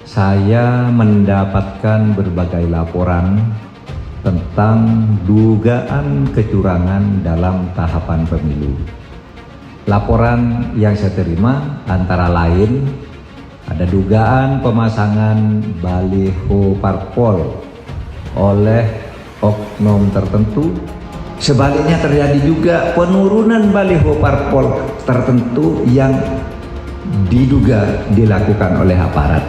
Saya mendapatkan berbagai laporan tentang dugaan kecurangan dalam tahapan pemilu. Laporan yang saya terima antara lain ada dugaan pemasangan baliho parpol oleh oknum tertentu. Sebaliknya terjadi juga penurunan baliho parpol tertentu yang diduga dilakukan oleh aparat.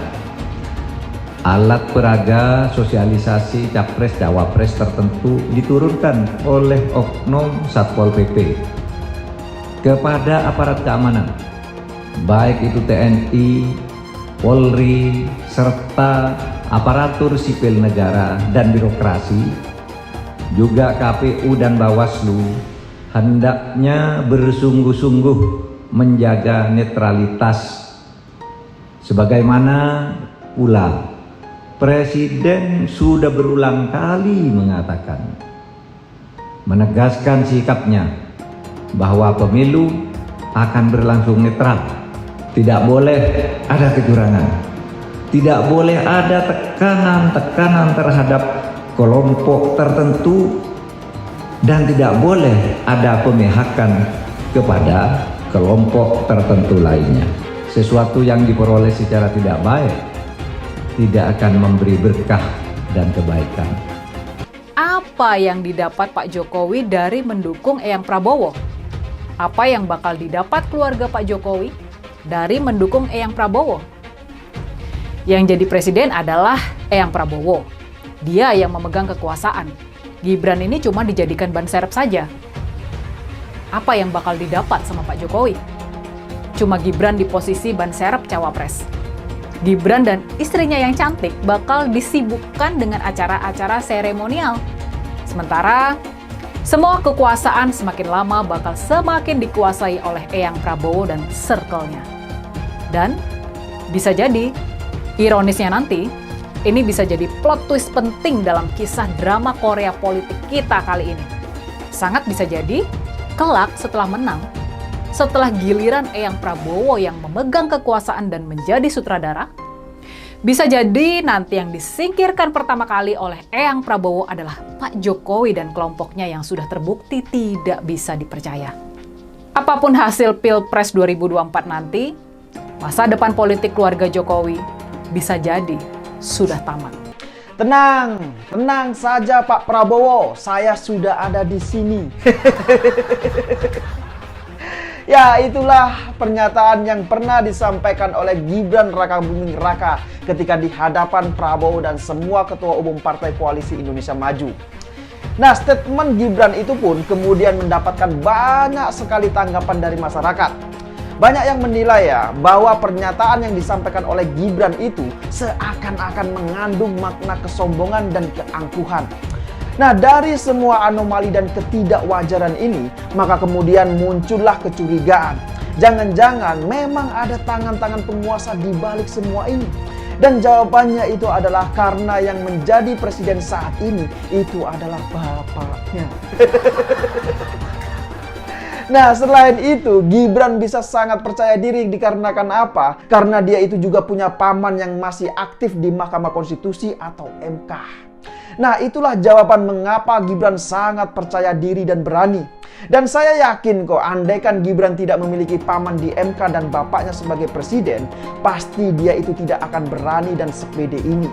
Alat peraga sosialisasi capres cawapres tertentu diturunkan oleh oknum Satpol PP kepada aparat keamanan, baik itu TNI, Polri, serta aparatur sipil negara dan birokrasi, juga KPU dan Bawaslu, hendaknya bersungguh-sungguh menjaga netralitas. Sebagaimana pula Presiden sudah berulang kali mengatakan, menegaskan sikapnya bahwa pemilu akan berlangsung netral. Tidak boleh ada kecurangan, tidak boleh ada tekanan-tekanan terhadap kelompok tertentu, dan tidak boleh ada pemihakan kepada kelompok tertentu lainnya. Sesuatu yang diperoleh secara tidak baik tidak akan memberi berkah dan kebaikan. Apa yang didapat Pak Jokowi dari mendukung Eyang Prabowo? Apa yang bakal didapat keluarga Pak Jokowi dari mendukung Eyang Prabowo? Yang jadi presiden adalah Eyang Prabowo. Dia yang memegang kekuasaan. Gibran ini cuma dijadikan ban serep saja. Apa yang bakal didapat sama Pak Jokowi? Cuma Gibran di posisi ban serep cawapres. Gibran dan istrinya yang cantik bakal disibukkan dengan acara-acara seremonial. Sementara semua kekuasaan semakin lama bakal semakin dikuasai oleh Eyang Prabowo dan circle-nya. Dan bisa jadi, ironisnya nanti, ini bisa jadi plot twist penting dalam kisah drama Korea politik kita kali ini. Sangat bisa jadi, kelak setelah menang, setelah giliran Eyang Prabowo yang memegang kekuasaan dan menjadi sutradara, bisa jadi nanti yang disingkirkan pertama kali oleh Eyang Prabowo adalah Pak Jokowi dan kelompoknya yang sudah terbukti tidak bisa dipercaya. Apapun hasil Pilpres 2024 nanti, masa depan politik keluarga Jokowi bisa jadi sudah tamat. Tenang saja Pak Prabowo, saya sudah ada di sini. Ya, itulah pernyataan yang pernah disampaikan oleh Gibran Rakabuming Raka ketika di hadapan Prabowo dan semua ketua umum Partai Koalisi Indonesia Maju. Nah, statement Gibran itu pun kemudian mendapatkan banyak sekali tanggapan dari masyarakat. Banyak yang menilai ya bahwa pernyataan yang disampaikan oleh Gibran itu seakan-akan mengandung makna kesombongan dan keangkuhan. Nah, dari semua anomali dan ketidakwajaran ini, maka kemudian muncullah kecurigaan. Jangan-jangan memang ada tangan-tangan penguasa di balik semua ini. Dan jawabannya itu adalah karena yang menjadi presiden saat ini itu adalah bapaknya. Nah, selain itu, Gibran bisa sangat percaya diri dikarenakan apa? Karena dia itu juga punya paman yang masih aktif di Mahkamah Konstitusi atau MK. Nah, itulah jawaban mengapa Gibran sangat percaya diri dan berani. Dan saya yakin kok, andaikan Gibran tidak memiliki paman di MK dan bapaknya sebagai presiden, pasti dia itu tidak akan berani dan sepede ini.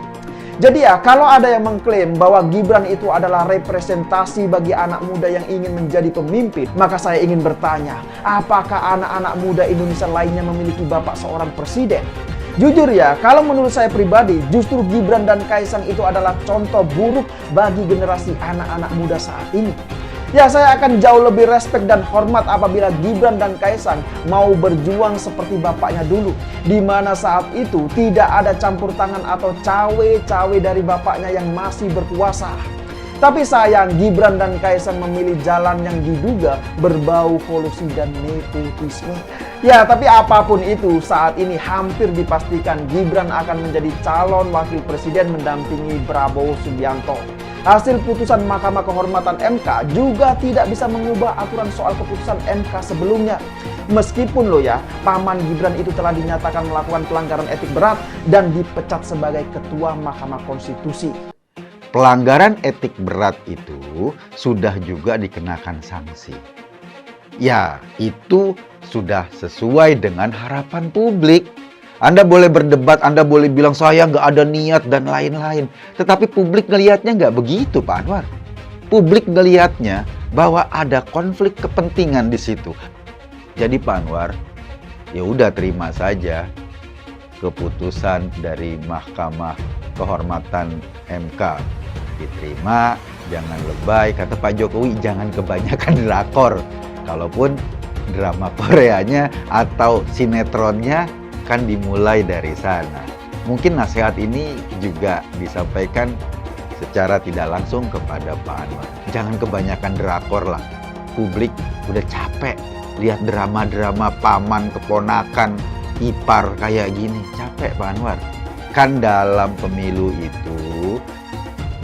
Jadi ya, kalau ada yang mengklaim bahwa Gibran itu adalah representasi bagi anak muda yang ingin menjadi pemimpin, maka saya ingin bertanya, apakah anak-anak muda Indonesia lainnya memiliki bapak seorang presiden? Jujur ya, kalau menurut saya pribadi, justru Gibran dan Kaisang itu adalah contoh buruk bagi generasi anak-anak muda saat ini. Ya, saya akan jauh lebih respek dan hormat apabila Gibran dan Kaisang mau berjuang seperti bapaknya dulu, di mana saat itu tidak ada campur tangan atau cawe-cawe dari bapaknya yang masih berkuasa. Tapi sayang, Gibran dan Kaisang memilih jalan yang diduga berbau kolusi dan nepotisme. Ya, tapi apapun itu, saat ini hampir dipastikan Gibran akan menjadi calon wakil presiden mendampingi Prabowo Subianto. Hasil putusan Mahkamah Kehormatan MK juga tidak bisa mengubah aturan soal keputusan MK sebelumnya. Meskipun loh ya, paman Gibran itu telah dinyatakan melakukan pelanggaran etik berat dan dipecat sebagai Ketua Mahkamah Konstitusi. Pelanggaran etik berat itu sudah juga dikenakan sanksi. Ya, itu sudah sesuai dengan harapan publik. Anda boleh berdebat, Anda boleh bilang saya nggak ada niat dan lain-lain. Tetapi publik ngelihatnya nggak begitu, Pak Anwar. Publik ngelihatnya bahwa ada konflik kepentingan di situ. Jadi Pak Anwar, ya udah terima saja keputusan dari Mahkamah Kehormatan MK. Diterima, jangan lebay. Kata Pak Jokowi, jangan kebanyakan drakor. Kalaupun drama Koreanya atau sinetronnya kan dimulai dari sana. Mungkin nasihat ini juga disampaikan secara tidak langsung kepada Pak Anwar. Jangan kebanyakan drakor lah. Publik udah capek lihat drama-drama paman, keponakan, ipar kayak gini. Capek Pak Anwar. Kan dalam pemilu itu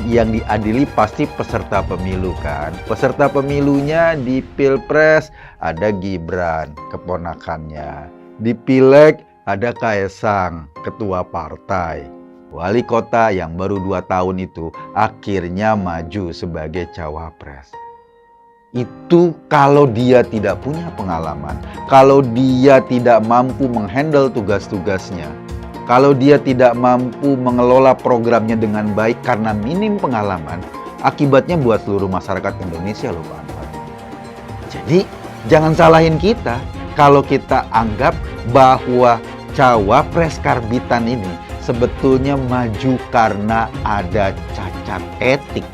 yang diadili pasti peserta pemilu kan. Peserta pemilunya di Pilpres ada Gibran, keponakannya. Di Pileg ada Kaesang, ketua partai. Wali kota yang baru 2 tahun itu akhirnya maju sebagai cawapres. Itu kalau dia tidak punya pengalaman, kalau dia tidak mampu menghandle tugas-tugasnya, kalau dia tidak mampu mengelola programnya dengan baik karena minim pengalaman, akibatnya buat seluruh masyarakat Indonesia loh Pak Anwar. Jadi jangan salahin kita kalau kita anggap bahwa cawapres karbitan ini sebetulnya maju karena ada cacat etik.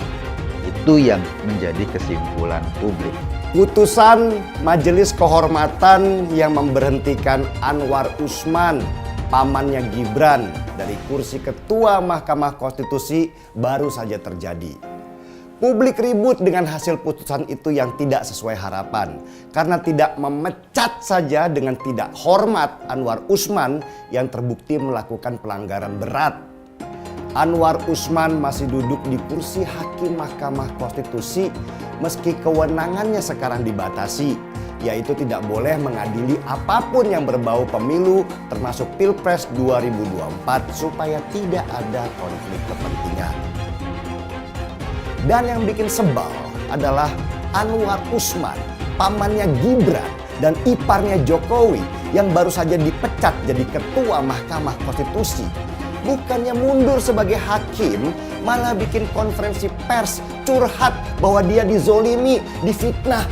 Itu yang menjadi kesimpulan publik. Putusan Majelis Kehormatan yang memberhentikan Anwar Usman, pamannya Gibran, dari kursi Ketua Mahkamah Konstitusi baru saja terjadi. Publik ribut dengan hasil putusan itu yang tidak sesuai harapan karena tidak memecat saja dengan tidak hormat Anwar Usman yang terbukti melakukan pelanggaran berat. Anwar Usman masih duduk di kursi Hakim Mahkamah Konstitusi meski kewenangannya sekarang dibatasi, yaitu tidak boleh mengadili apapun yang berbau pemilu termasuk Pilpres 2024 supaya tidak ada konflik kepentingan. Dan yang bikin sebal adalah Anwar Usman, pamannya Gibran dan iparnya Jokowi yang baru saja dipecat jadi Ketua Mahkamah Konstitusi. Bukannya mundur sebagai hakim, malah bikin konferensi pers curhat bahwa dia dizolimi, difitnah.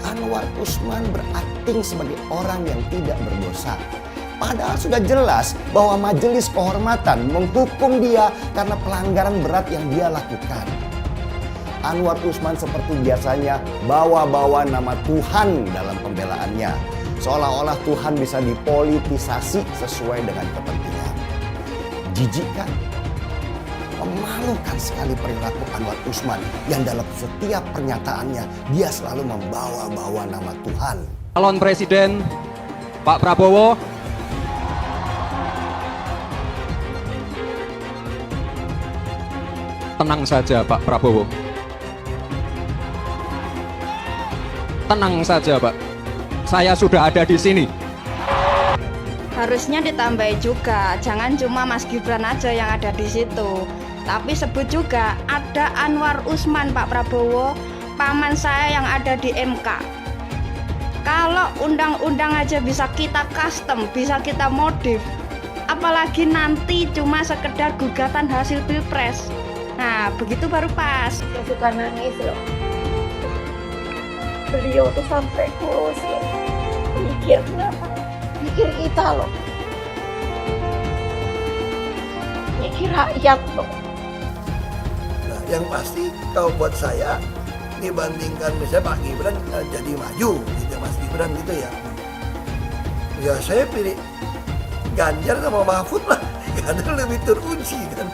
Anwar Usman berakting sebagai orang yang tidak berdosa. Padahal sudah jelas bahwa Majelis Kehormatan menghukum dia karena pelanggaran berat yang dia lakukan. Anwar Usman seperti biasanya bawa-bawa nama Tuhan dalam pembelaannya. Seolah-olah Tuhan bisa dipolitisasi sesuai dengan kepentingan. Jijik kan? Memalukan sekali perilaku Anwar Usman yang dalam setiap pernyataannya dia selalu membawa-bawa nama Tuhan. Calon Presiden Pak Prabowo tenang saja Pak Prabowo. Tenang saja Pak, saya sudah ada di sini. Harusnya ditambahi juga, jangan cuma Mas Gibran aja yang ada di situ. Tapi sebut juga ada Anwar Usman Pak Prabowo, paman saya yang ada di MK. Kalau undang-undang aja bisa kita custom, bisa kita modif, apalagi nanti cuma sekedar gugatan hasil Pilpres. Nah, begitu baru pas. Saya suka nangis loh. Beliau tuh sampai kurus loh. Mikir kenapa? Mikir kita loh. Mikir rakyat loh. Nah, yang pasti kalau buat saya dibandingkan misalnya Pak Gibran jadi maju gitu Mas Gibran gitu ya. Ya saya pilih Ganjar sama Mahfud lah. Karena lebih teruji kan.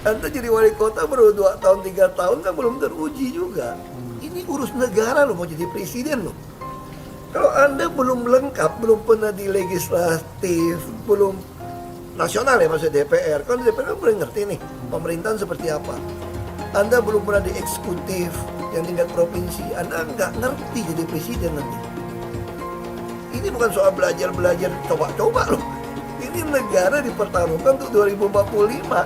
Anda jadi wali kota baru 2 tahun 3 tahun kan belum teruji juga. Ini urus negara loh, mau jadi presiden loh. Kalau Anda belum lengkap, belum pernah di legislatif, belum nasional ya maksudnya DPR. Kan DPR kan belum ngerti nih pemerintahan seperti apa. Anda belum pernah di eksekutif yang tingkat provinsi. Anda nggak ngerti jadi presiden nanti. ini bukan soal belajar coba-coba loh. Ini negara dipertaruhkan untuk 2045.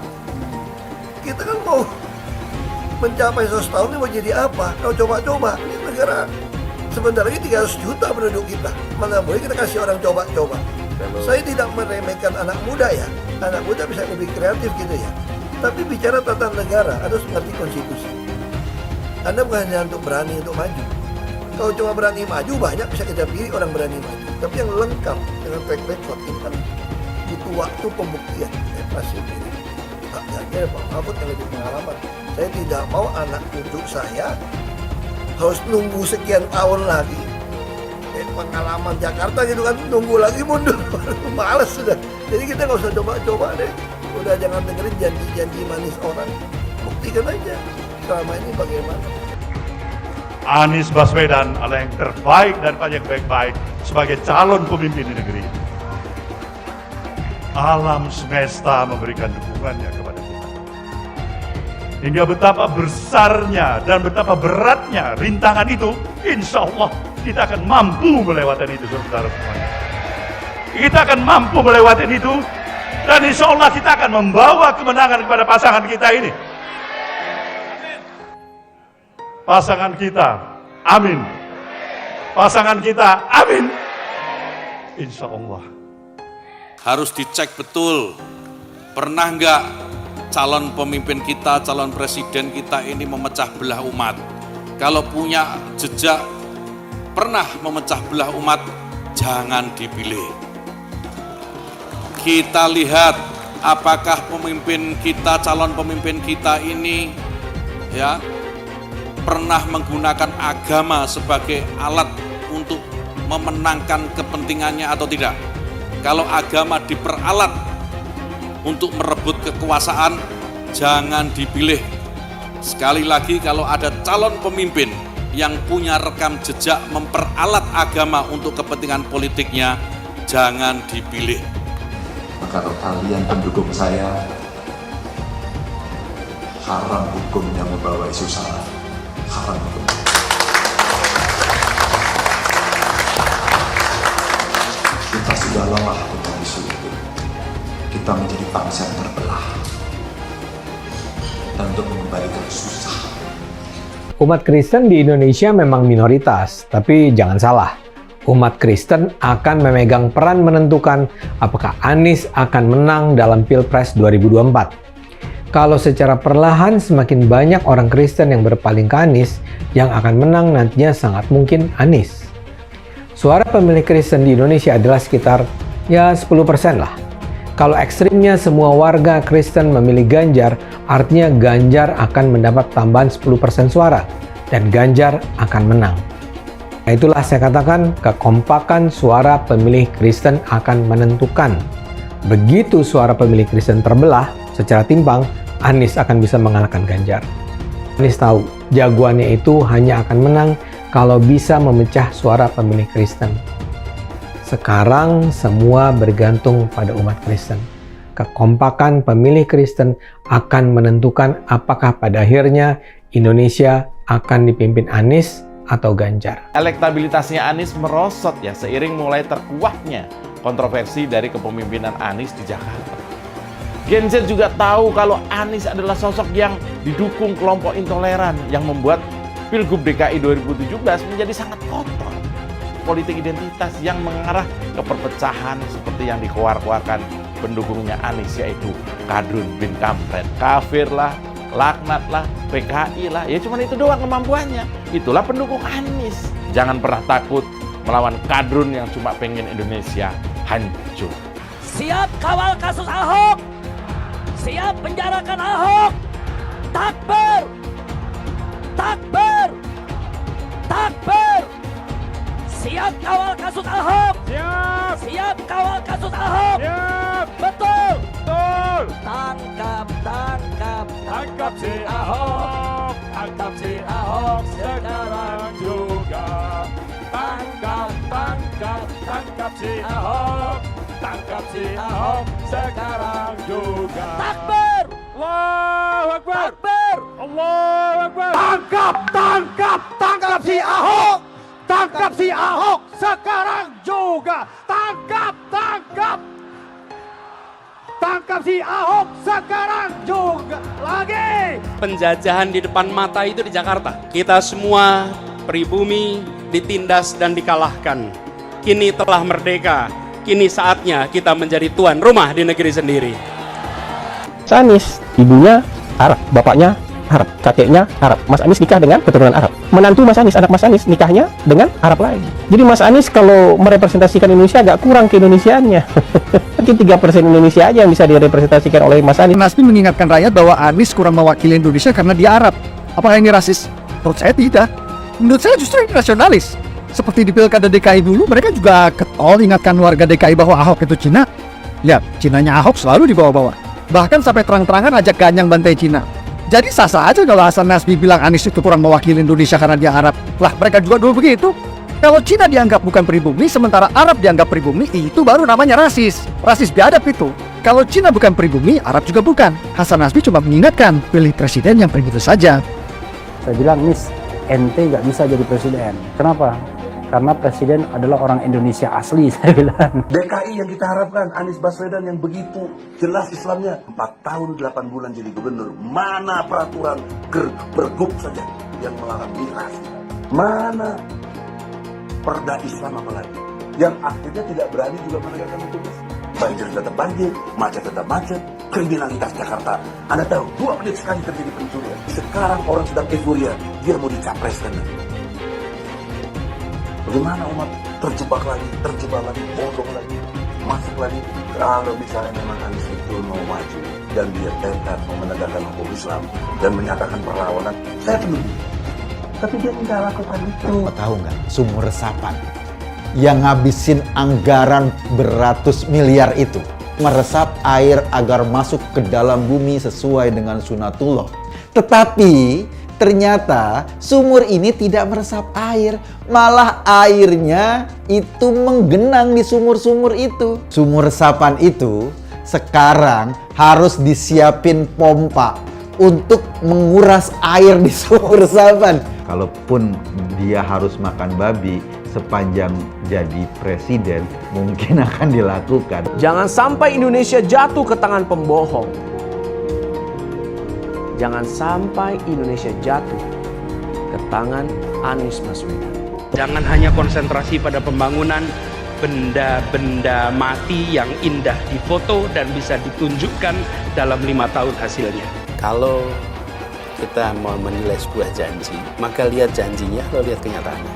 Kita kan mau mencapai 100 tahun ini mau jadi apa? Kalau coba-coba, ini negara sebentar lagi 300 juta penduduk kita. Mana boleh kita kasih orang coba-coba. Saya tidak meremehkan anak muda ya. Anak muda bisa lebih kreatif gitu ya. Tapi bicara tata negara, harus mengerti konstitusi. Anda bukan hanya untuk berani untuk maju. Kalau cuma berani maju, banyak bisa kita pilih orang berani maju. Tapi yang lengkap dengan track record ini kan butuh waktu pembuktian. Saya pasti pilih Pak Ganjar, Pak Mahfud yang lebih pengalaman. Saya tidak mau anak cucu saya harus nunggu sekian tahun lagi. Pengalaman Jakarta gitu kan, nunggu lagi mundur. Males sudah. Jadi kita nggak usah coba-coba deh. Udah jangan dengerin janji-janji manis orang. Buktikan aja selama ini bagaimana. Anies Baswedan adalah yang terbaik dan banyak baik-baik sebagai calon pemimpin di negeri. Alam semesta memberikan dukungannya kepada kita. Hingga betapa besarnya dan betapa beratnya rintangan itu, insya Allah kita akan mampu melewati itu, saudara semuanya. Kita akan mampu melewati itu, dan insya Allah kita akan membawa kemenangan kepada pasangan kita ini. Pasangan kita, amin. Pasangan kita, amin. Insya Allah. Harus dicek betul, pernah nggak calon pemimpin kita, calon presiden kita ini memecah belah umat. Kalau punya jejak pernah memecah belah umat, jangan dipilih. Kita lihat apakah pemimpin kita, calon pemimpin kita ini ya pernah menggunakan agama sebagai alat untuk memenangkan kepentingannya atau tidak. Kalau agama diperalat untuk merebut kekuasaan, jangan dipilih. Sekali lagi, kalau ada calon pemimpin yang punya rekam jejak memperalat agama untuk kepentingan politiknya, jangan dipilih. Maka kalian pendukung saya, haram hukumnya membawa isu sara, haram hukumnya. Kita sudah lelah dengan isu itu. Kita menjadi bangsa yang terbelah, dan untuk mengembalikan susah. Umat Kristen di Indonesia memang minoritas, tapi jangan salah. Umat Kristen akan memegang peran menentukan apakah Anies akan menang dalam Pilpres 2024. Kalau secara perlahan semakin banyak orang Kristen yang berpaling ke Anies, yang akan menang nantinya sangat mungkin Anies. Suara pemilih Kristen di Indonesia adalah sekitar 10% lah. Kalau ekstrimnya semua warga Kristen memilih Ganjar, artinya Ganjar akan mendapat tambahan 10% suara dan Ganjar akan menang. Nah, itulah saya katakan kekompakan suara pemilih Kristen akan menentukan. Begitu suara pemilih Kristen terbelah secara timpang, Anies akan bisa mengalahkan Ganjar. Anies tahu jagoannya itu hanya akan menang kalau bisa memecah suara pemilih Kristen. Sekarang semua bergantung pada umat Kristen. Kekompakan pemilih Kristen akan menentukan apakah pada akhirnya Indonesia akan dipimpin Anies atau Ganjar. Elektabilitasnya Anies merosot ya seiring mulai terkuaknya kontroversi dari kepemimpinan Anies di Jakarta. Gen Z juga tahu kalau Anies adalah sosok yang didukung kelompok intoleran yang membuat Pilgub DKI 2017 menjadi sangat kotor. Politik identitas yang mengarah ke perpecahan seperti yang dikeluarkan pendukungnya Anies, yaitu Kadrun bin Kampret. Kafir lah, laknat lah, PKI lah, ya cuman itu doang kemampuannya. Itulah pendukung Anies. Jangan pernah takut melawan Kadrun yang cuma pengen Indonesia hancur. Siap kawal kasus Ahok, siap penjarakan Ahok. Takbir, takbir, takbir. Siap kawal kasus Ahok. Siap. Siap kawal kasus Ahok. Siap. Betul. Betul. Tangkap, tangkap, tangkap si Ahok. Tangkap si Ahok sekarang juga. Tangkap, tangkap, tangkap si Ahok. Tangkap si Ahok sekarang juga. Takbir. Allahu Akbar. Takbir. Allahu Akbar. Tangkap, tangkap, tangkap si Ahok. Tangkap si Ahok sekarang juga. Tangkap, tangkap. Tangkap si Ahok sekarang juga. Lagi. Penjajahan di depan mata itu di Jakarta. Kita semua pribumi ditindas dan dikalahkan. Kini telah merdeka. Kini saatnya kita menjadi tuan rumah di negeri sendiri. Anies, ibunya Arab, bapaknya Arab, kakeknya Arab. Mas Anies nikah dengan keturunan Arab. Menantu Mas Anies, anak Mas Anies nikahnya dengan Arab lagi. Jadi Mas Anies kalau merepresentasikan Indonesia agak kurang keindonesiaannya. Mungkin 3% Indonesia aja yang bisa direpresentasikan oleh Mas Anies. Nasdem mengingatkan rakyat bahwa Anies kurang mewakili Indonesia karena dia Arab. Apakah ini rasis? Menurut saya tidak. Menurut saya justru ini nasionalis. Seperti di Pilkada DKI dulu, mereka juga ketol ingatkan warga DKI bahwa Ahok itu Cina. Lihat, Cinanya Ahok selalu dibawa-bawa. Bahkan sampai terang-terangan ajak ganyang bantai Cina. Jadi sah-sah aja kalau Hasan Nasbi bilang Anies itu kurang mewakili Indonesia karena dia Arab. Lah, mereka juga dulu begitu. Kalau Cina dianggap bukan pribumi, sementara Arab dianggap pribumi, itu baru namanya rasis. Rasis biadab itu. Kalau Cina bukan pribumi, Arab juga bukan. Hasan Nasbi cuma mengingatkan, pilih presiden yang begitu saja. Saya bilang, Nis, ente nggak bisa jadi presiden. Kenapa? Karena presiden adalah orang Indonesia asli, saya bilang. DKI yang kita harapkan, Anies Baswedan yang begitu jelas Islamnya. 4 tahun 8 bulan jadi gubernur. Mana peraturan pergub saja yang melarang miras? Mana perda Islam apalagi? Yang akhirnya tidak berani juga menegakkan hukum. Banjir tetap banjir, macet tetap macet, kriminalitas Jakarta. Anda tahu, 2 menit sekali terjadi pencurian. Sekarang orang sedang euforia, dia mau dicapreskan. Bagaimana umat terjebak lagi, bodoh lagi, masuk lagi. Kalau misalnya memang Anies itu mau maju dan dia tekad mau menegakkan hukum Islam dan menyatakan perlawanan, saya pendukung. Tapi dia tidak lakukan itu. Tahu nggak, sumur resapan yang ngabisin anggaran beratus miliar itu meresap air agar masuk ke dalam bumi sesuai dengan sunatullah. Tetapi ternyata sumur ini tidak meresap air, malah airnya itu menggenang di sumur-sumur itu. Sumur resapan itu sekarang harus disiapin pompa untuk menguras air di sumur resapan. Kalaupun dia harus makan babi sepanjang jadi presiden, mungkin akan dilakukan. Jangan sampai Indonesia jatuh ke tangan pembohong. Jangan sampai Indonesia jatuh ke tangan Anies Baswedan. Jangan hanya konsentrasi pada pembangunan benda-benda mati yang indah difoto dan bisa ditunjukkan dalam 5 tahun hasilnya. Kalau kita mau menilai sebuah janji, maka lihat janjinya atau lihat kenyataannya.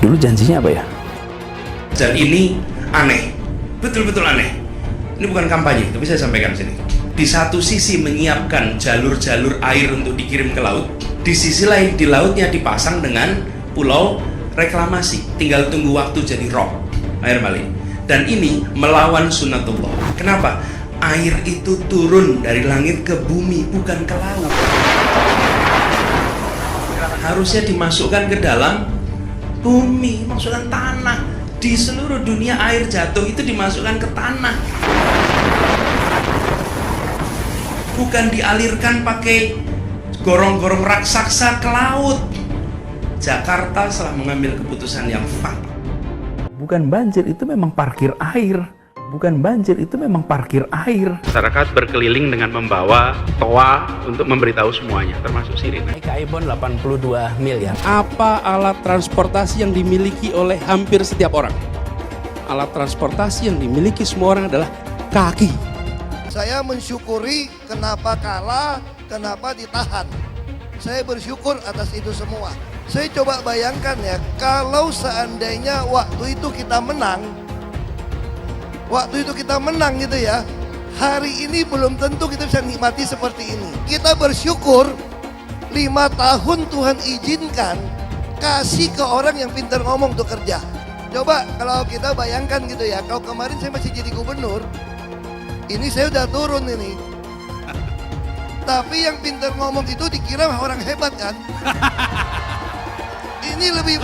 Dulu janjinya apa ya? Dan ini aneh, betul-betul aneh. Ini bukan kampanye, tapi saya sampaikan sini. Di satu sisi menyiapkan jalur-jalur air untuk dikirim ke laut, di sisi lain di lautnya dipasang dengan pulau reklamasi, tinggal tunggu waktu jadi rob, air balik. Dan ini melawan sunatullah. Kenapa? Air itu turun dari langit ke bumi, bukan ke laut. Harusnya dimasukkan ke dalam bumi, masukkan tanah. Di seluruh dunia air jatuh itu dimasukkan ke tanah. Bukan dialirkan pakai gorong-gorong raksasa ke laut. Jakarta telah mengambil keputusan yang fatal. Bukan banjir, itu memang parkir air. Bukan banjir, itu memang parkir air. Masyarakat berkeliling dengan membawa toa untuk memberitahu semuanya, termasuk sirine. KIBON 82 miliar. Apa alat transportasi yang dimiliki oleh hampir setiap orang? Alat transportasi yang dimiliki semua orang adalah kaki. Saya mensyukuri kenapa kalah, kenapa ditahan. Saya bersyukur atas itu semua. Saya coba bayangkan ya, kalau seandainya waktu itu kita menang gitu ya, hari ini belum tentu kita bisa nikmati seperti ini. Kita bersyukur 5 tahun Tuhan izinkan kasih ke orang yang pintar ngomong untuk kerja. Coba kalau kita bayangkan gitu ya, kalau kemarin saya masih jadi gubernur, ini saya udah turun ini. Tapi yang pintar ngomong itu dikira orang hebat kan? Ini lebih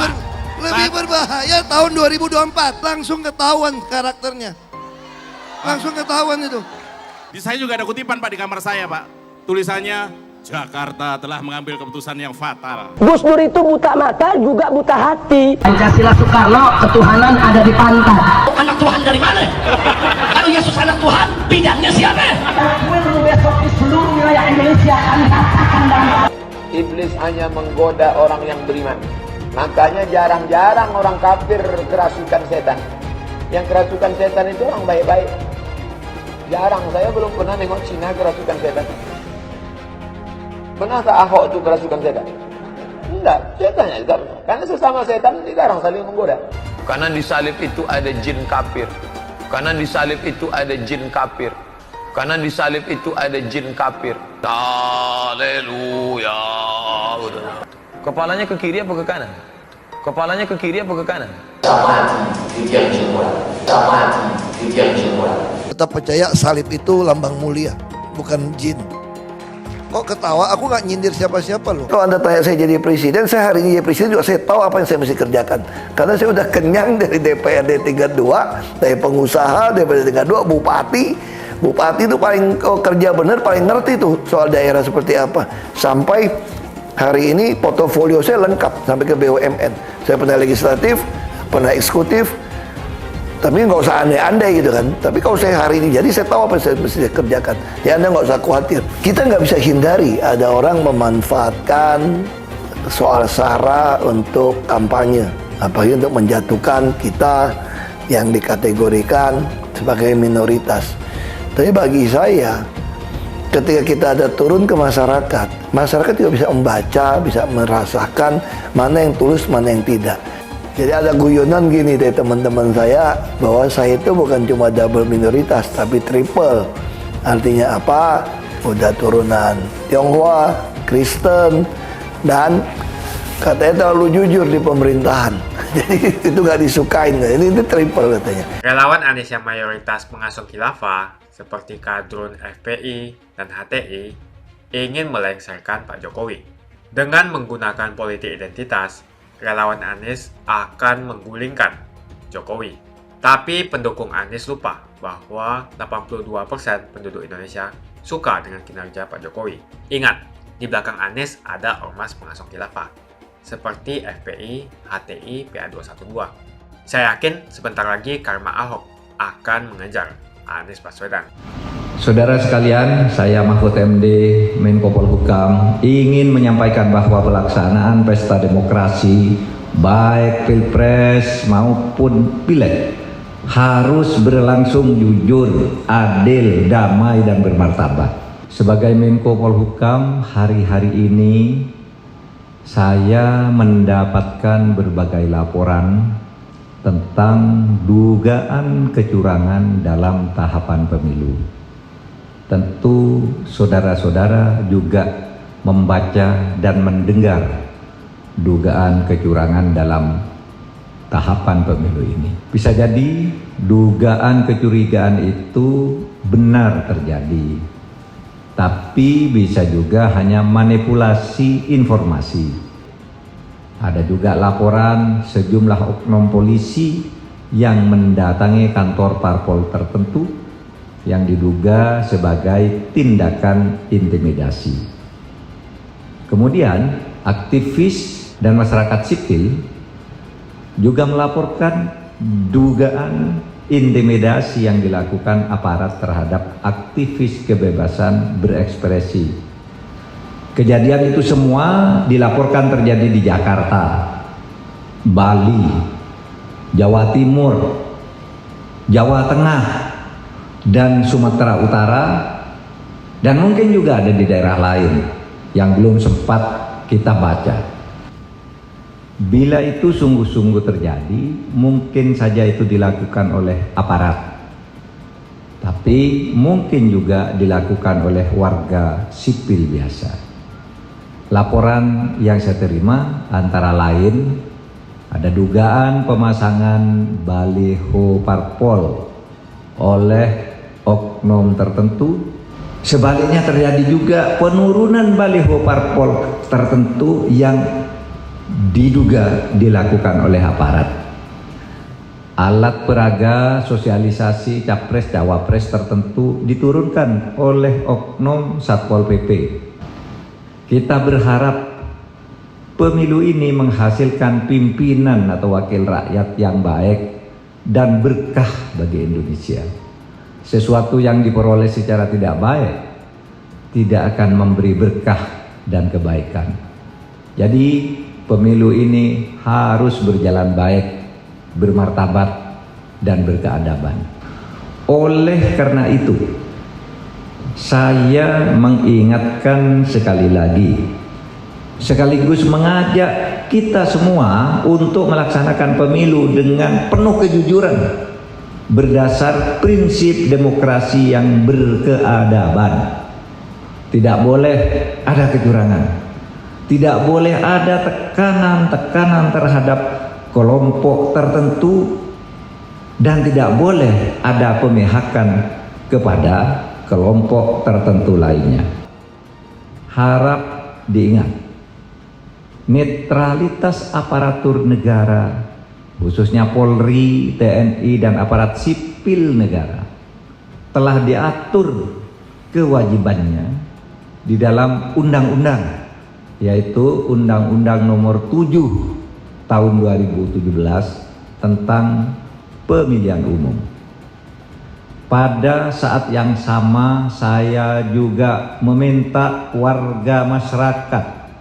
berbahaya tahun 2024. Langsung ketahuan karakternya. Langsung ketahuan itu. Di saya juga ada kutipan Pak di kamar saya Pak. Tulisannya, Jakarta telah mengambil keputusan yang fatal. Gus Dur itu buta mata juga buta hati. Pancasila Soekarno, ketuhanan ada di pantat. Anak Tuhan dari mana? Kalau Yesus anak Tuhan, bidangnya siapa? Besok di seluruh wilayah Indonesia akan katakan dalam. Iblis hanya menggoda orang yang beriman. Makanya jarang-jarang orang kafir kerasukan setan. Yang kerasukan setan itu orang baik-baik. Jarang, saya belum pernah nengok Cina kerasukan setan. Pernah tak Ahok itu kerasukan setan? Enggak, setannya juga. Karena sesama setan dilarang saling menggoda. Karena di salib itu ada jin kafir. Karena di salib itu ada jin kafir. Karena di salib itu ada jin kafir. Haleluya. Kepalanya ke kiri apa ke kanan? Kepalanya ke kiri apa ke kanan? Tetap percaya salib itu lambang mulia, bukan jin. Kok ketawa? Aku nggak nyindir siapa-siapa loh. Kalau Anda tanya saya jadi presiden, saya hari ini jadi presiden juga saya tahu apa yang saya mesti kerjakan. Karena saya udah kenyang dari DPRD tingkat 2, dari pengusaha, DPRD tingkat 2, bupati. Bupati itu paling kerja bener, paling ngerti tuh soal daerah seperti apa. Sampai hari ini portofolio saya lengkap sampai ke BUMN. Saya pernah legislatif, pernah eksekutif. Tapi nggak usah andai-andai gitu kan. Tapi kalau saya hari ini jadi saya tahu apa yang saya mesti kerjakan. Ya Anda nggak usah khawatir. Kita nggak bisa hindari ada orang memanfaatkan soal SARA untuk kampanye. Apalagi untuk menjatuhkan kita yang dikategorikan sebagai minoritas. Tapi bagi saya, ketika kita ada turun ke masyarakat, masyarakat juga bisa membaca, bisa merasakan mana yang tulus, mana yang tidak. Jadi ada guyonan gini dari teman-teman saya, bahwa saya itu bukan cuma double minoritas, tapi triple. Artinya apa? Udah turunan Tionghoa, Kristen, dan katanya terlalu jujur di pemerintahan. Jadi itu nggak disukain. Ini triple katanya. Relawan Anies yang mayoritas pengasuh khilafah, seperti kadrun FPI dan HTI, ingin melengsarkan Pak Jokowi. Dengan menggunakan politik identitas, relawan Anies akan menggulingkan Jokowi. Tapi pendukung Anies lupa bahwa 82% penduduk Indonesia suka dengan kinerja Pak Jokowi. Ingat, di belakang Anies ada ormas pengasuh khilafah, seperti FPI, HTI, PA212. Saya yakin sebentar lagi karma Ahok akan mengejar Anies Baswedan. Saudara sekalian, saya Mahfud MD, Menko Polhukam, ingin menyampaikan bahwa pelaksanaan pesta demokrasi, baik Pilpres maupun Pileg, harus berlangsung jujur, adil, damai, dan bermartabat. Sebagai Menko Polhukam, hari-hari ini saya mendapatkan berbagai laporan tentang dugaan kecurangan dalam tahapan pemilu. Tentu saudara-saudara juga membaca dan mendengar dugaan kecurangan dalam tahapan pemilu ini. Bisa jadi dugaan kecurigaan itu benar terjadi, tapi bisa juga hanya manipulasi informasi. Ada juga laporan sejumlah oknum polisi yang mendatangi kantor parpol tertentu yang diduga sebagai tindakan intimidasi. Kemudian aktivis dan masyarakat sipil juga melaporkan dugaan intimidasi yang dilakukan aparat terhadap aktivis kebebasan berekspresi. Kejadian itu semua dilaporkan terjadi di Jakarta, Bali, Jawa Timur, Jawa Tengah, dan Sumatera Utara, dan mungkin juga ada di daerah lain yang belum sempat kita baca. Bila itu sungguh-sungguh terjadi, mungkin saja itu dilakukan oleh aparat, tapi mungkin juga dilakukan oleh warga sipil biasa. Laporan yang saya terima antara lain ada dugaan pemasangan baliho parpol oleh oknum tertentu. Sebaliknya terjadi juga penurunan baliho parpol tertentu yang diduga dilakukan oleh aparat. Alat peraga sosialisasi capres cawapres tertentu diturunkan oleh oknum Satpol PP. Kita berharap pemilu ini menghasilkan pimpinan atau wakil rakyat yang baik dan berkah bagi Indonesia. Sesuatu yang diperoleh secara tidak baik tidak akan memberi berkah dan kebaikan. Jadi pemilu ini harus berjalan baik, bermartabat, dan berkeadaban. Oleh karena itu, saya mengingatkan sekali lagi, sekaligus mengajak kita semua untuk melaksanakan pemilu dengan penuh kejujuran, berdasar prinsip demokrasi yang berkeadaban. Tidak boleh ada kecurangan, tidak boleh ada tekanan-tekanan terhadap kelompok tertentu, dan tidak boleh ada pemihakan kepada kelompok tertentu lainnya. Harap diingat, netralitas aparatur negara, khususnya Polri, TNI, dan aparat sipil negara, telah diatur kewajibannya di dalam undang-undang, yaitu Undang-Undang Nomor 7 Tahun 2017 tentang Pemilihan Umum. Pada saat yang sama, saya juga meminta warga masyarakat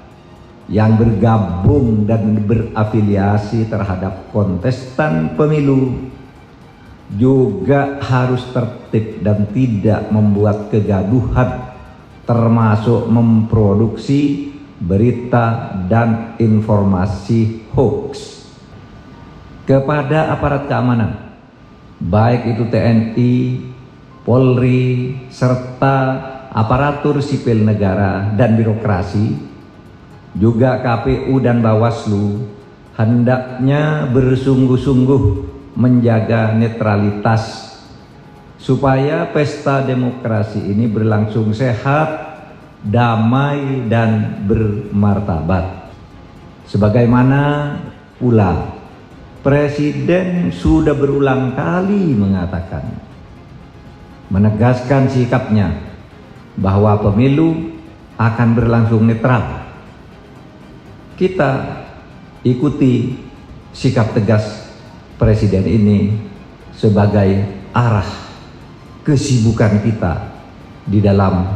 yang bergabung dan berafiliasi terhadap kontestan pemilu juga harus tertib dan tidak membuat kegaduhan, termasuk memproduksi berita dan informasi hoax. Kepada aparat keamanan, baik itu TNI, Polri, serta aparatur sipil negara dan birokrasi, juga KPU dan Bawaslu, hendaknya bersungguh-sungguh menjaga netralitas supaya pesta demokrasi ini berlangsung sehat, damai, dan bermartabat. Sebagaimana pula Presiden sudah berulang kali mengatakan, menegaskan sikapnya bahwa pemilu akan berlangsung netral. Kita ikuti sikap tegas Presiden ini sebagai arah kesibukan kita di dalam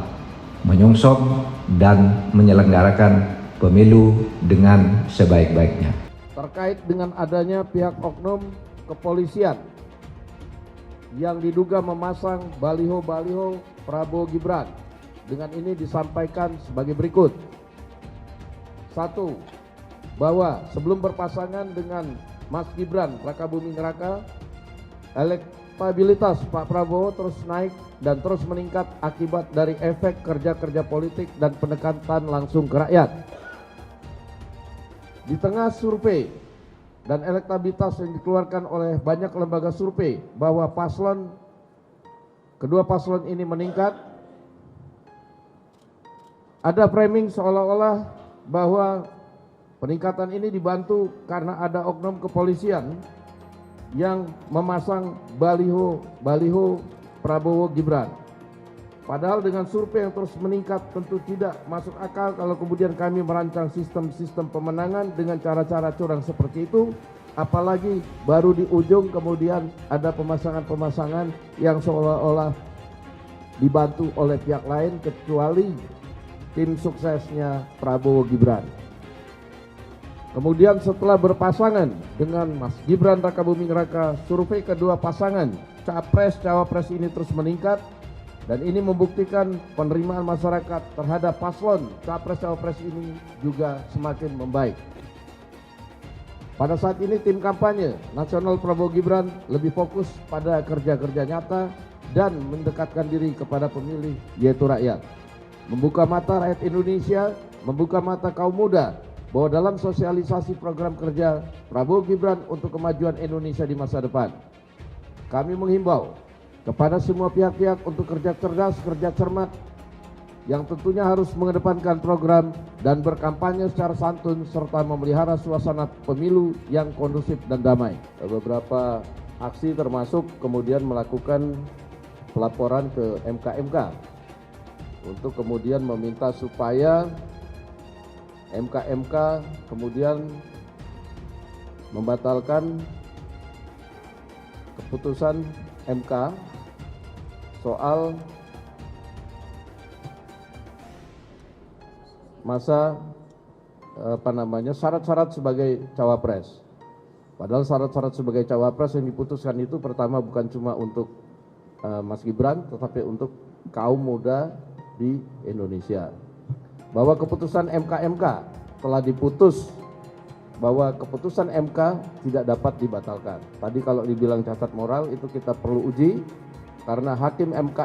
menyongsong dan menyelenggarakan pemilu dengan sebaik-baiknya. Terkait dengan adanya pihak oknum kepolisian yang diduga memasang baliho-baliho Prabowo Gibran, dengan ini disampaikan sebagai berikut. 1. Bahwa sebelum berpasangan dengan Mas Gibran Rakabuming Raka, elektabilitas Pak Prabowo terus naik dan terus meningkat akibat dari efek kerja-kerja politik dan pendekatan langsung ke rakyat. Di tengah survei dan elektabilitas yang dikeluarkan oleh banyak lembaga survei bahwa kedua paslon ini meningkat, ada framing seolah-olah bahwa peningkatan ini dibantu karena ada oknum kepolisian yang memasang baliho Prabowo Gibran. Padahal dengan survei yang terus meningkat tentu tidak masuk akal kalau kemudian kami merancang sistem-sistem pemenangan dengan cara-cara curang seperti itu. Apalagi baru di ujung kemudian ada pemasangan-pemasangan yang seolah-olah dibantu oleh pihak lain kecuali tim suksesnya Prabowo Gibran. Kemudian setelah berpasangan dengan Mas Gibran Rakabuming Raka, survei kedua pasangan Capres-Cawapres ini terus meningkat. Dan ini membuktikan penerimaan masyarakat terhadap paslon Capres-Cawapres ini juga semakin membaik. Pada saat ini tim kampanye nasional Prabowo Gibran lebih fokus pada kerja-kerja nyata dan mendekatkan diri kepada pemilih, yaitu rakyat. Membuka mata rakyat Indonesia, membuka mata kaum muda bahwa dalam sosialisasi program kerja Prabowo Gibran untuk kemajuan Indonesia di masa depan, kami menghimbau kepada semua pihak-pihak untuk kerja cerdas, kerja cermat, yang tentunya harus mengedepankan program dan berkampanye secara santun serta memelihara suasana pemilu yang kondusif dan damai. Beberapa aksi termasuk kemudian melakukan pelaporan ke MK-MK untuk kemudian meminta supaya MK kemudian membatalkan keputusan MK soal masa syarat-syarat sebagai cawapres. Padahal syarat-syarat sebagai cawapres yang diputuskan itu pertama bukan cuma untuk Mas Gibran, tetapi untuk kaum muda di Indonesia. Bahwa keputusan MK telah diputus, bahwa keputusan MK tidak dapat dibatalkan. Tadi kalau dibilang cacat moral itu kita perlu uji, karena hakim MK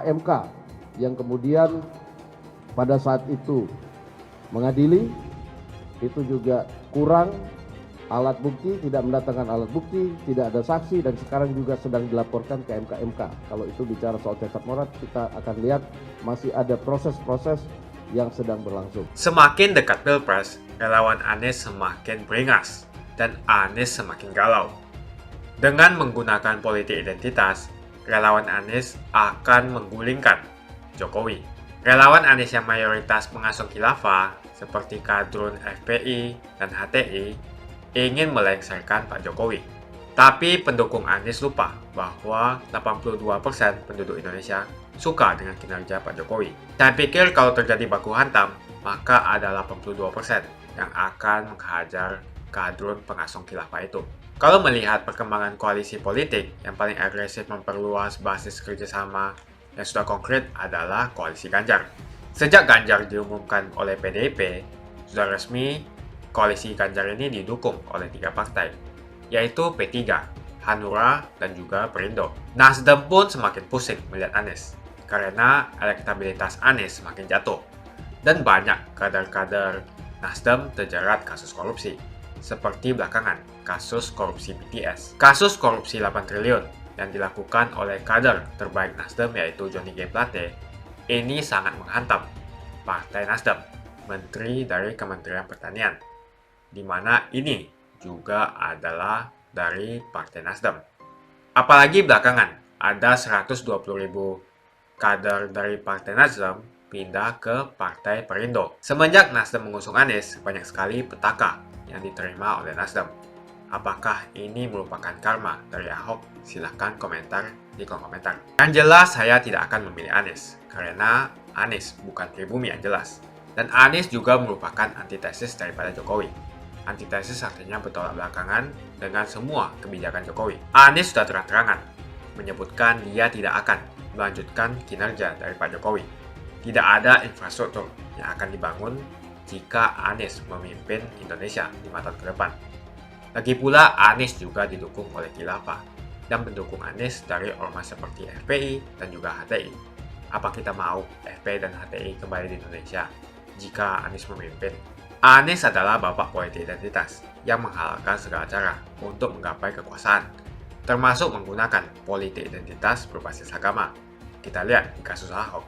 yang kemudian pada saat itu mengadili, itu juga kurang alat bukti, tidak mendatangkan alat bukti, tidak ada saksi, dan sekarang juga sedang dilaporkan ke MK. Kalau itu bicara soal cacat moral, kita akan lihat masih ada proses-proses yang sedang berlangsung. Semakin dekat Pilpres, relawan Anies semakin beringas dan Anies semakin galau. Dengan menggunakan politik identitas, relawan Anies akan menggulingkan Jokowi. Relawan Anies yang mayoritas pengasuh khilafah seperti kadrun FPI dan HTI ingin melengsarkan Pak Jokowi. Tapi pendukung Anies lupa bahwa 82% penduduk Indonesia suka dengan kinerja Pak Jokowi. Saya pikir kalau terjadi baku hantam, maka ada 82% yang akan menghajar kadrun pengasuh khilafah itu. Kalau melihat perkembangan koalisi politik, yang paling agresif memperluas basis kerjasama yang sudah konkret adalah koalisi Ganjar. Sejak Ganjar diumumkan oleh PDIP, sudah resmi koalisi Ganjar ini didukung oleh 3 partai, yaitu P3, Hanura, dan juga Perindo. Nasdem pun semakin pusing melihat Anies, karena elektabilitas Anies semakin jatuh, dan banyak kader-kader Nasdem terjerat kasus korupsi, seperti belakangan kasus korupsi BTS. Kasus korupsi 8 triliun yang dilakukan oleh kader terbaik Nasdem yaitu Johnny G. Plate, ini sangat menghantam Partai Nasdem, Menteri dari Kementerian Pertanian, di mana ini juga adalah dari Partai Nasdem. Apalagi belakangan ada 120.000 kader dari Partai Nasdem pindah ke Partai Perindo. Semenjak Nasdem mengusung Anies, banyak sekali petaka yang diterima oleh Nasdem. Apakah ini merupakan karma dari Ahok? Silahkan komentar di kolom komentar. Yang jelas saya tidak akan memilih Anies, karena Anies bukan pribumi yang jelas. Dan Anies juga merupakan antitesis daripada Jokowi. Antitesis artinya bertolak belakangan dengan semua kebijakan Jokowi. Anies sudah terang-terangan menyebutkan dia tidak akan melanjutkan kinerja dari Pak Jokowi. Tidak ada infrastruktur yang akan dibangun jika Anies memimpin Indonesia 5 tahun ke depan. Lagi pula, Anies juga didukung oleh khilafah dan pendukung Anies dari ormas seperti FPI dan juga HTI. Apa kita mau FPI dan HTI kembali di Indonesia jika Anies memimpin? Anies adalah bapak politik identitas yang menghalalkan segala cara untuk menggapai kekuasaan, termasuk menggunakan politik identitas berbasis agama. Kita lihat di kasus Ahok.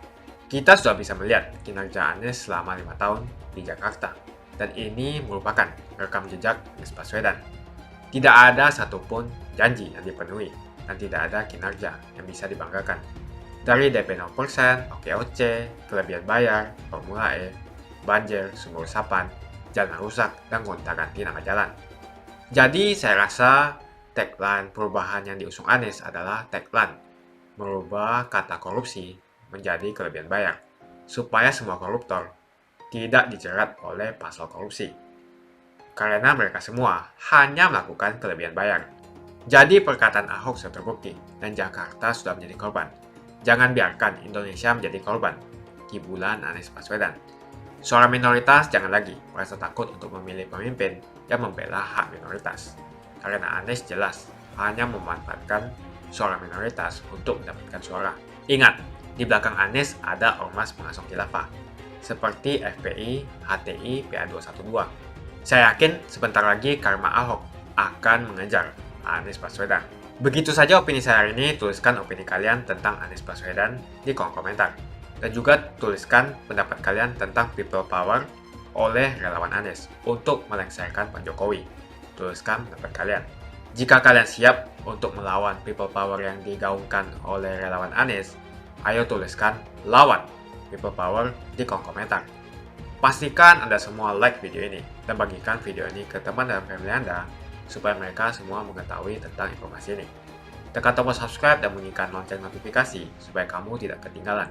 Kita sudah bisa melihat kinerja Anies selama 5 tahun di Jakarta, dan ini merupakan rekam jejak Anies Baswedan. Tidak ada satupun janji yang dipenuhi, dan tidak ada kinerja yang bisa dibanggakan. Dari DP 0%, OKOC, kelebihan bayar, Formula E, banjir, sumur resapan, jalan rusak, dan gonta-ganti nama jalan. Jadi saya rasa tagline perubahan yang diusung Anies adalah tagline merubah kata korupsi menjadi kelebihan bayar, supaya semua koruptor tidak dijerat oleh pasal korupsi. Karena mereka semua hanya melakukan kelebihan bayar. Jadi perkataan Ahok sudah terbukti, dan Jakarta sudah menjadi korban. Jangan biarkan Indonesia menjadi korban kibulan Anies Baswedan. Suara minoritas jangan lagi merasa takut untuk memilih pemimpin yang membela hak minoritas. Karena Anies jelas hanya memanfaatkan suara minoritas untuk mendapatkan suara. Ingat, di belakang Anies ada ormas pengasuh khilafah, seperti FPI, HTI, PA212. Saya yakin sebentar lagi karma Ahok akan mengejar Anies Baswedan. Begitu saja opini saya hari ini. Tuliskan opini kalian tentang Anies Baswedan di kolom komentar. Dan juga tuliskan pendapat kalian tentang people power oleh relawan Anies untuk melengsarkan Pak Jokowi. Tuliskan pendapat kalian. Jika kalian siap untuk melawan people power yang digaungkan oleh relawan Anies, ayo tuliskan lawan people power di kolom komentar. Pastikan Anda semua like video ini dan bagikan video ini ke teman dan family Anda supaya mereka semua mengetahui tentang informasi ini. Tekan tombol subscribe dan bunyikan lonceng notifikasi supaya kamu tidak ketinggalan